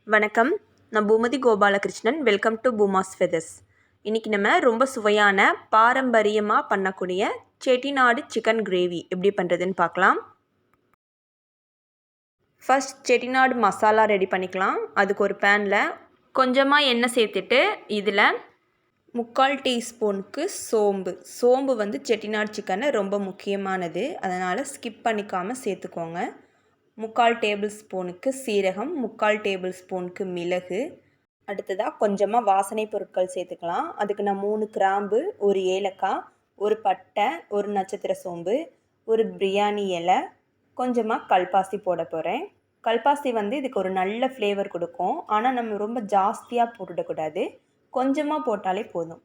வணக்கம், நான் Poomathi Gopalakrishnan. Welcome to Pooma's feathers. இன்றைக்கி நம்ம ரொம்ப சுவையான பாரம்பரியமாக பண்ணக்கூடிய செட்டிநாடு சிக்கன் கிரேவி எப்படி பண்ணுறதுன்னு பார்க்கலாம். ஃபர்ஸ்ட் செட்டிநாடு மசாலா ரெடி பண்ணிக்கலாம். அதுக்கு ஒரு பேனில் கொஞ்சமாக எண்ணெய் சேர்த்துட்டு இதில் 3/4 டீஸ்பூனுக்கு சோம்பு வந்து செட்டிநாடு சிக்கனை ரொம்ப முக்கியமானது, அதனால் ஸ்கிப் பண்ணிக்காமல் சேர்த்துக்கோங்க. 3/4 டேபிள் ஸ்பூனுக்கு சீரகம், 3/4 டேபிள் ஸ்பூனுக்கு மிளகு. அடுத்ததாக கொஞ்சமாக வாசனை பொருட்கள் சேர்த்துக்கலாம். அதுக்கு நான் 3 கிராம்பு, ஒரு ஏலக்காய், ஒரு பட்டை, ஒரு நட்சத்திர சோம்பு, ஒரு பிரியாணி இலை, கொஞ்சமாக கல்பாசி போட போகிறேன். கல்பாசி வந்து இதுக்கு ஒரு நல்ல ஃப்ளேவர் கொடுக்கும். ஆனால் நம்ம ரொம்ப ஜாஸ்தியாக போட்டுடக்கூடாது, கொஞ்சமாக போட்டாலே போதும்.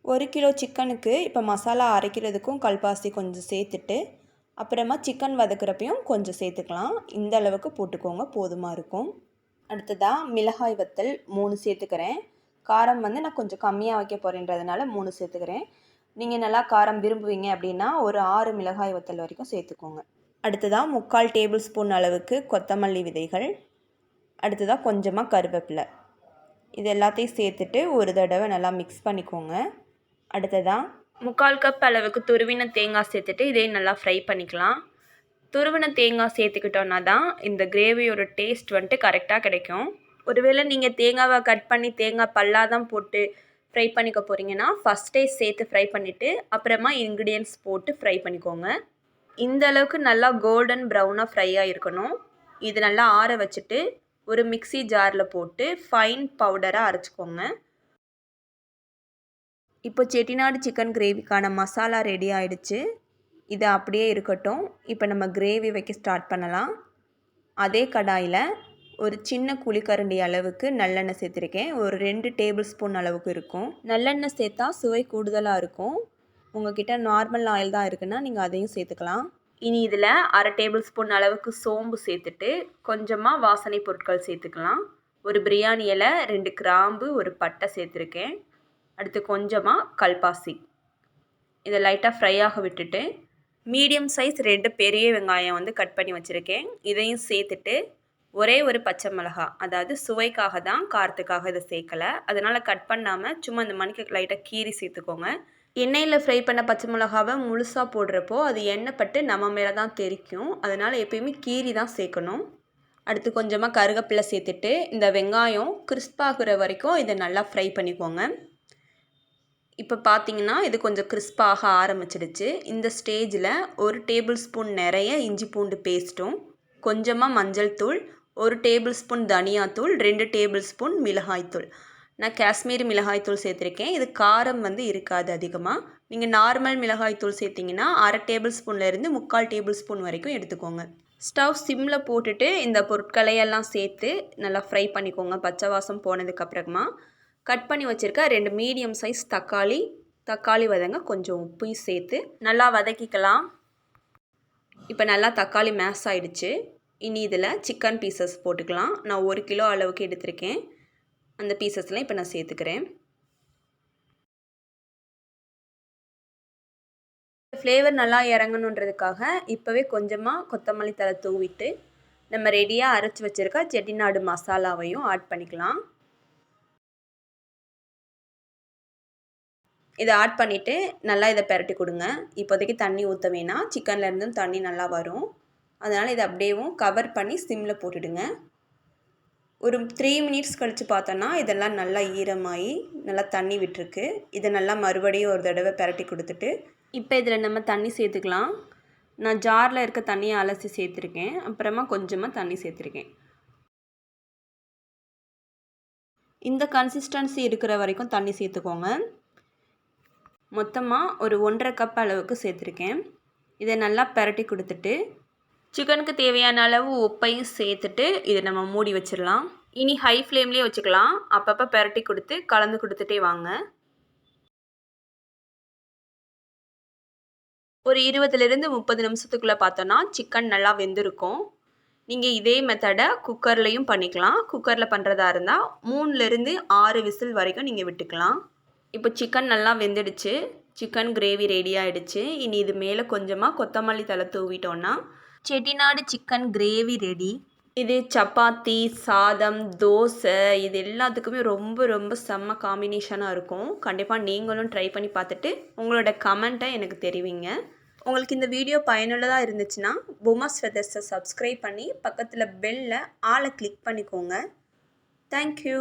1 கிலோ சிக்கனுக்கு இப்போ மசாலா அரைக்கிறதுக்கும் கல்பாசி கொஞ்சம் சேர்த்துட்டு அப்புறமா சிக்கன் வதக்குறப்பையும் கொஞ்சம் சேர்த்துக்கலாம். இந்த அளவுக்கு போட்டுக்கோங்க, போதுமாக இருக்கும். அடுத்ததாக மிளகாய் வத்தல் 3 சேர்த்துக்கிறேன். காரம் வந்து நான் கொஞ்சம் கம்மியாக வைக்க போகிறேன்றதுனால 3 சேர்த்துக்கிறேன். நீங்கள் நல்லா காரம் விரும்புவீங்க அப்படின்னா ஒரு 6 மிளகாய் வத்தல் வரைக்கும் சேர்த்துக்கோங்க. அடுத்ததாக 3/4 டேபிள் ஸ்பூன் அளவுக்கு கொத்தமல்லி விதைகள். அடுத்ததாக கொஞ்சமாக கருவேப்பிலை. இது எல்லாத்தையும் சேர்த்துட்டு ஒரு தடவை நல்லா மிக்ஸ் பண்ணிக்கோங்க. அடுத்ததாக 3/4 கப் அளவுக்கு துருவின தேங்காய் சேர்த்துட்டு இதையும் நல்லா ஃப்ரை பண்ணிக்கலாம். துருவின தேங்காய் சேர்த்துக்கிட்டோன்னா தான் இந்த கிரேவியோட டேஸ்ட் வந்துட்டு கரெக்டாக கிடைக்கும். ஒருவேளை நீங்கள் தேங்காவை கட் பண்ணி தேங்காய் பல்லாக தான் போட்டு ஃப்ரை பண்ணிக்க போகிறீங்கன்னா ஃபஸ்ட்டே சேர்த்து ஃப்ரை பண்ணிவிட்டு அப்புறமா இன்க்ரீடியன்ட்ஸ் போட்டு ஃப்ரை பண்ணிக்கோங்க. இந்த அளவுக்கு நல்லா கோல்டன் ப்ரௌனாக ஃப்ரை ஆகிருக்கணும். இது நல்லா ஆற வச்சுட்டு ஒரு மிக்ஸி ஜாரில் போட்டு ஃபைன் பவுடராக அரைச்சிக்கோங்க. இப்போ செட்டிநாடு சிக்கன் கிரேவிக்கான மசாலா ரெடி ஆகிடுச்சு. இது அப்படியே இருக்கட்டும். இப்போ நம்ம கிரேவி வைக்க ஸ்டார்ட் பண்ணலாம். அதே கடாயில் ஒரு சின்ன குழிக்கரண்டி அளவுக்கு நல்லெண்ணெய் சேர்த்துருக்கேன். ஒரு 2 டேபிள் ஸ்பூன் அளவுக்கு இருக்கும். நல்லெண்ணெய் சேர்த்தா சுவை கூடுதலாக இருக்கும். உங்கள்கிட்ட நார்மல் ஆயில் தான் இருக்குன்னா நீங்கள் அதையும் சேர்த்துக்கலாம். இனி இதில் 1/2 டேபிள் ஸ்பூன் அளவுக்கு சோம்பு சேர்த்துட்டு கொஞ்சமாக வாசனை பொருட்கள் சேர்த்துக்கலாம். ஒரு பிரியாணி இலை, 2 கிராம்பு, ஒரு பட்டை சேர்த்துருக்கேன். அடுத்து கொஞ்சமாக கல்பாசி. இதை லைட்டாக ஃப்ரை ஆக விட்டுட்டு மீடியம் சைஸ் 2 பெரிய வெங்காயம் வந்து கட் பண்ணி வச்சுருக்கேன். இதையும் சேர்த்துட்டு ஒரே ஒரு பச்சை மிளகாய், அதாவது சுவைக்காக தான், காரத்துக்காக இதை சேர்க்கலை, அதனால் கட் பண்ணாமல் சும்மா இந்த மணிக்கு லைட்டாக கீரி சேர்த்துக்கோங்க. எண்ணெயில் ஃப்ரை பண்ண பச்சை மிளகாவை முழுசாக போடுறப்போ அது எண்ணெய் பட்டு நம்ம மேலே தான் தெரிக்கும், அதனால் எப்பயுமே கீரி தான் சேர்க்கணும். அடுத்து கொஞ்சமாக கருவேப்பிலை சேர்த்துட்டு இந்த வெங்காயம் கிறிஸ்பாகிற வரைக்கும் இதை நல்லா ஃப்ரை பண்ணிக்கோங்க. இப்போ பார்த்தீங்கன்னா இது கொஞ்சம் கிறிஸ்பாக ஆரம்பிச்சிடுச்சு. இந்த ஸ்டேஜில் 1 டேபிள் ஸ்பூன் நிறைய இஞ்சி பூண்டு பேஸ்ட்டும், கொஞ்சமாக மஞ்சள் தூள், 1 டேபிள் ஸ்பூன் தனியாத்தூள், 2 டேபிள் ஸ்பூன் மிளகாய்த்தூள். நான் காஷ்மீரி மிளகாய்த்தூள் சேர்த்துருக்கேன். இது காரம் வந்து இருக்காது அதிகமாக. நீங்கள் நார்மல் மிளகாய்த்தூள் சேர்த்திங்கன்னா 1/2 டேபிள் ஸ்பூன்லேருந்து 3/4 டேபிள் ஸ்பூன் வரைக்கும் எடுத்துக்கோங்க. ஸ்டவ் சிம்மில் போட்டுட்டு இந்த பொருட்களையெல்லாம் சேர்த்து நல்லா ஃப்ரை பண்ணிக்கோங்க. பச்சை வாசம் போனதுக்கப்புறமா கட் பண்ணி வச்சுருக்க 2 மீடியம் சைஸ் தக்காளி வதங்க கொஞ்சம் உப்பையும் சேர்த்து நல்லா வதக்கிக்கலாம். இப்போ நல்லா தக்காளி மேஷ் ஆகிடுச்சு. இனி இதில் சிக்கன் பீசஸ் போட்டுக்கலாம். நான் 1 கிலோ அளவுக்கு எடுத்திருக்கேன். அந்த பீசஸ்லாம் இப்போ நான் சேர்த்துக்கிறேன். ஃப்ளேவர் நல்லா இறங்கணுன்றதுக்காக இப்போவே கொஞ்சமாக கொத்தமல்லி தழை தூவிட்டு நம்ம ரெடியாக அரைச்சி வச்சுருக்க செட்டிநாடு மசாலாவையும் ஆட் பண்ணிக்கலாம். இதை ஆட் பண்ணிவிட்டு நல்லா இதை பெரட்டி கொடுங்க. இப்போதைக்கு தண்ணி ஊற்ற வேணாம், சிக்கன்லேருந்தும் தண்ணி நல்லா வரும். அதனால் இதை அப்படியேவும் கவர் பண்ணி சிம்மில் போட்டுடுங்க. ஒரு 3 மினிட்ஸ் கழித்து பார்த்தோன்னா இதெல்லாம் நல்லா ஈரமாகி நல்லா தண்ணி விட்டுருக்கு. இதை நல்லா மறுபடியும் ஒரு தடவை பெரட்டி கொடுத்துட்டு இப்போ இதில் நம்ம தண்ணி சேர்த்துக்கலாம். நான் ஜாரில் இருக்க தண்ணியை அலசி சேர்த்துருக்கேன். அப்புறமா கொஞ்சமாக தண்ணி சேர்த்துருக்கேன். இந்த கன்சிஸ்டன்சி இருக்கிற வரைக்கும் தண்ணி சேர்த்துக்கோங்க. மொத்தமாக ஒரு 1/2 கப் அளவுக்கு சேர்த்துருக்கேன். இதை நல்லா பெரட்டி கொடுத்துட்டு சிக்கனுக்கு தேவையான அளவு உப்பையும் சேர்த்துட்டு இதை நம்ம மூடி வச்சிடலாம். இனி ஹை ஃப்ளேம்லேயே வச்சுக்கலாம். அப்பப்போ பெரட்டி கொடுத்து கலந்து கொடுத்துட்டே வாங்க. ஒரு 20லேருந்து 30 நிமிஷத்துக்குள்ளே பார்த்தோன்னா சிக்கன் நல்லா வெந்திருக்கும். நீங்கள் இதே மெத்தடை குக்கர்லேயும் பண்ணிக்கலாம். குக்கரில் பண்ணுறதா இருந்தால் 3லேருந்து 6 விசில் வரைக்கும் நீங்கள் விட்டுக்கலாம். இப்போ சிக்கன் நல்லா வெந்துடுச்சு. சிக்கன் கிரேவி ரெடி ஆகிடுச்சு. இனி இது மேலே கொஞ்சமாக கொத்தமல்லி தழை தூவிட்டோன்னா செட்டிநாடு சிக்கன் கிரேவி ரெடி. இது சப்பாத்தி, சாதம், தோசை இது எல்லாத்துக்குமே ரொம்ப ரொம்ப செம்ம காம்பினேஷனாக இருக்கும். கண்டிப்பாக நீங்களும் ட்ரை பண்ணி பார்த்துட்டு உங்களோட கமெண்ட்டை எனக்கு தெரிவிங்க. உங்களுக்கு இந்த வீடியோ பயனுள்ளதாக இருந்துச்சுன்னா பூமாஸ் ஃபெதர்ஸை சப்ஸ்கிரைப் பண்ணி பக்கத்தில் பெல்லில் ஆளை கிளிக் பண்ணிக்கோங்க. தேங்க்யூ.